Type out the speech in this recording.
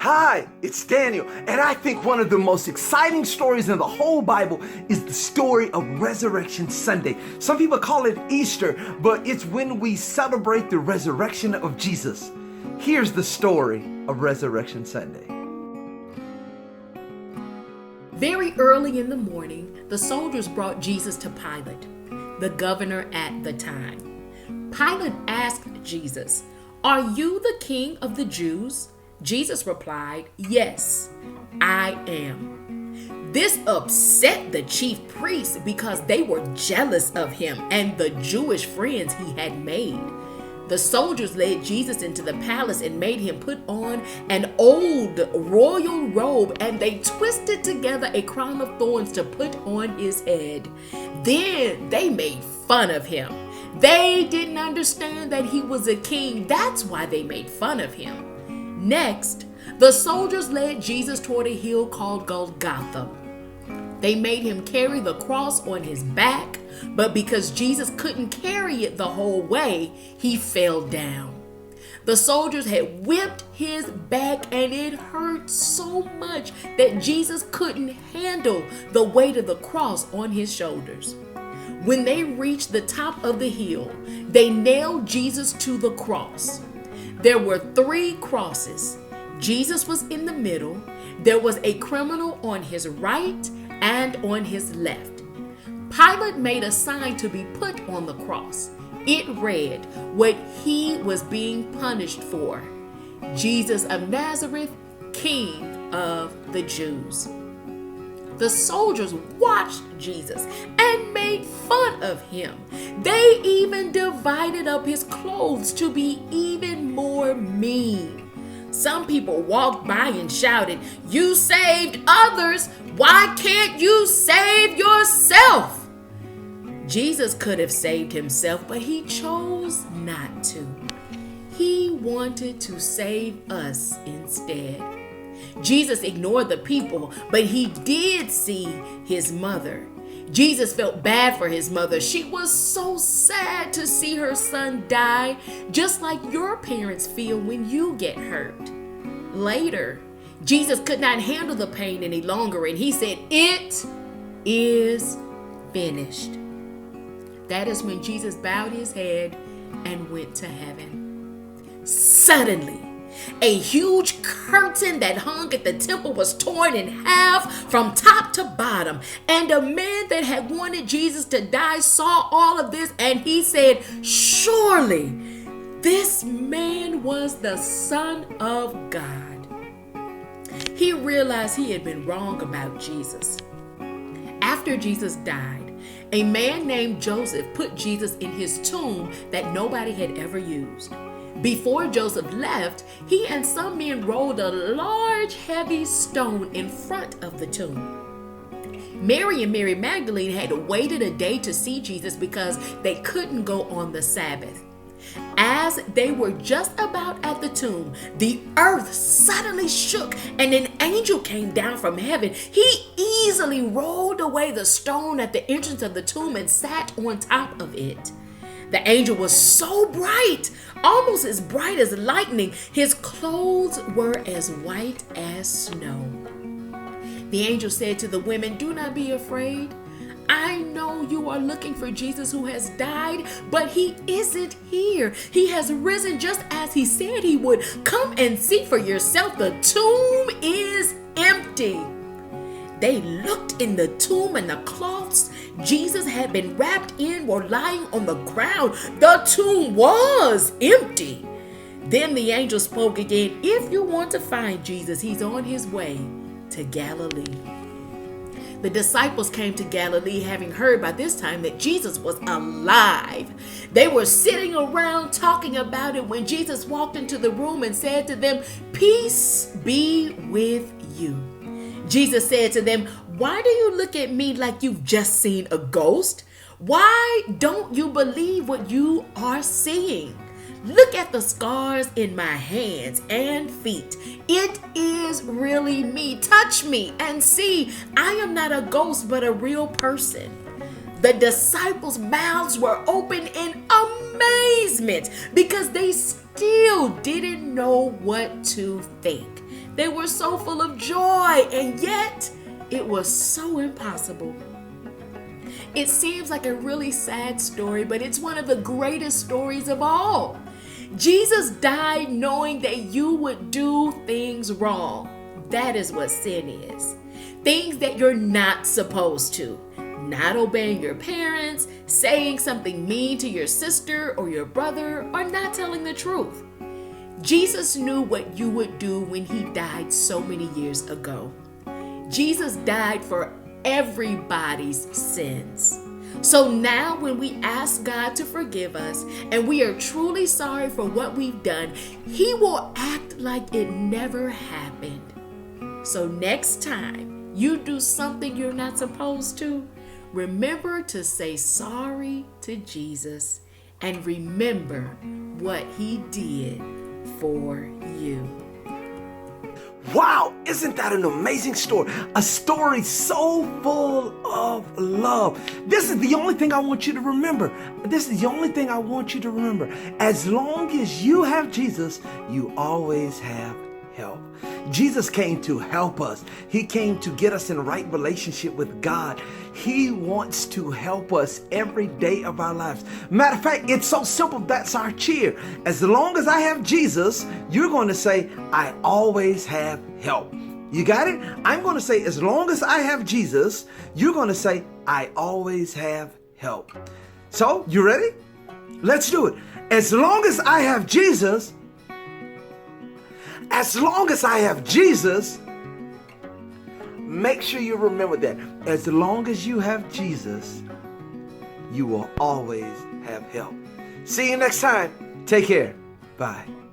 Hi, it's Daniel, and I think one of the most exciting stories in the whole Bible is the story of Resurrection Sunday. Some people call it Easter, but it's when we celebrate the resurrection of Jesus. Here's the story of Resurrection Sunday. Very early in the morning, the soldiers brought Jesus to Pilate, the governor at the time. Pilate asked Jesus, "Are you the king of the Jews?" Jesus replied, "Yes, I am." This upset the chief priests because they were jealous of him and the Jewish friends he had made. The soldiers led Jesus into the palace and made him put on an old royal robe, and they twisted together a crown of thorns to put on his head. Then they made fun of him. They didn't understand that he was a king. That's why they made fun of him. Next, the soldiers led Jesus toward a hill called Golgotha. They made him carry the cross on his back, but because Jesus couldn't carry it the whole way, he fell down. The soldiers had whipped his back, and it hurt so much that Jesus couldn't handle the weight of the cross on his shoulders. When they reached the top of the hill, they nailed Jesus to the cross. There were 3 crosses. Jesus was in the middle. There was a criminal on his right and on his left. Pilate made a sign to be put on the cross. It read what he was being punished for: Jesus of Nazareth, King of the Jews. The soldiers watched Jesus and made fun of him. They even divided up his clothes to be even more mean. Some people walked by and shouted, "You saved others. Why can't you save yourself?" Jesus could have saved himself, but he chose not to. He wanted to save us instead. Jesus ignored the people, but he did see his mother. Jesus felt bad for his mother. She was so sad to see her son die, just like your parents feel when you get hurt. Later, Jesus could not handle the pain any longer, and he said, "It is finished." That is when Jesus bowed his head and went to heaven. Suddenly, a huge curtain that hung at the temple was torn in half from top to bottom. And a man that had wanted Jesus to die saw all of this, and he said, "Surely this man was the Son of God." He realized he had been wrong about Jesus. After Jesus died, a man named Joseph put Jesus in his tomb that nobody had ever used. Before Joseph left, he and some men rolled a large, heavy stone in front of the tomb. Mary and Mary Magdalene had waited a day to see Jesus because they couldn't go on the Sabbath. As they were just about at the tomb, the earth suddenly shook and an angel came down from heaven. He easily rolled away the stone at the entrance of the tomb and sat on top of it. The angel was so bright, almost as bright as lightning. His clothes were as white as snow. The angel said to the women, "Do not be afraid. I know you are looking for Jesus who has died, but he isn't here. He has risen just as he said he would. Come and see for yourself. The tomb is empty." They looked in the tomb, and the cloths Jesus had been wrapped in were lying on the ground. The tomb was empty. Then the angel spoke again, "If you want to find Jesus, he's on his way to Galilee." The disciples came to Galilee, having heard by this time that Jesus was alive. They were sitting around talking about it when Jesus walked into the room and said to them, "Peace be with you." Jesus said to them, "Why do you look at me like you've just seen a ghost? Why don't you believe what you are seeing? Look at the scars in my hands and feet. It is really me. Touch me and see. I am not a ghost, but a real person." The disciples' mouths were open in amazement because they still didn't know what to think. They were so full of joy, and yet it was so impossible. It seems like a really sad story, but it's one of the greatest stories of all. Jesus died knowing that you would do things wrong. That is what sin is. Things that you're not supposed to. Not obeying your parents, saying something mean to your sister or your brother, or not telling the truth. Jesus knew what you would do when he died so many years ago. Jesus died for everybody's sins. So now when we ask God to forgive us and we are truly sorry for what we've done, he will act like it never happened. So next time you do something you're not supposed to, remember to say sorry to Jesus and remember what he did for you. Wow, isn't that an amazing story? A story so full of love. This is the only thing I want you to remember. This is the only thing I want you to remember. As long as you have Jesus, you always have help. Jesus came to help us. He came to get us in a right relationship with God. He wants to help us every day of our lives. Matter of fact, it's so simple. That's our cheer. As long as I have Jesus, you're going to say, I always have help. You got it? I'm going to say, as long as I have Jesus, you're going to say, I always have help. So, you ready? Let's do it. As long as I have Jesus, as long as I have Jesus, make sure you remember that. As long as you have Jesus, you will always have help. See you next time. Take care. Bye.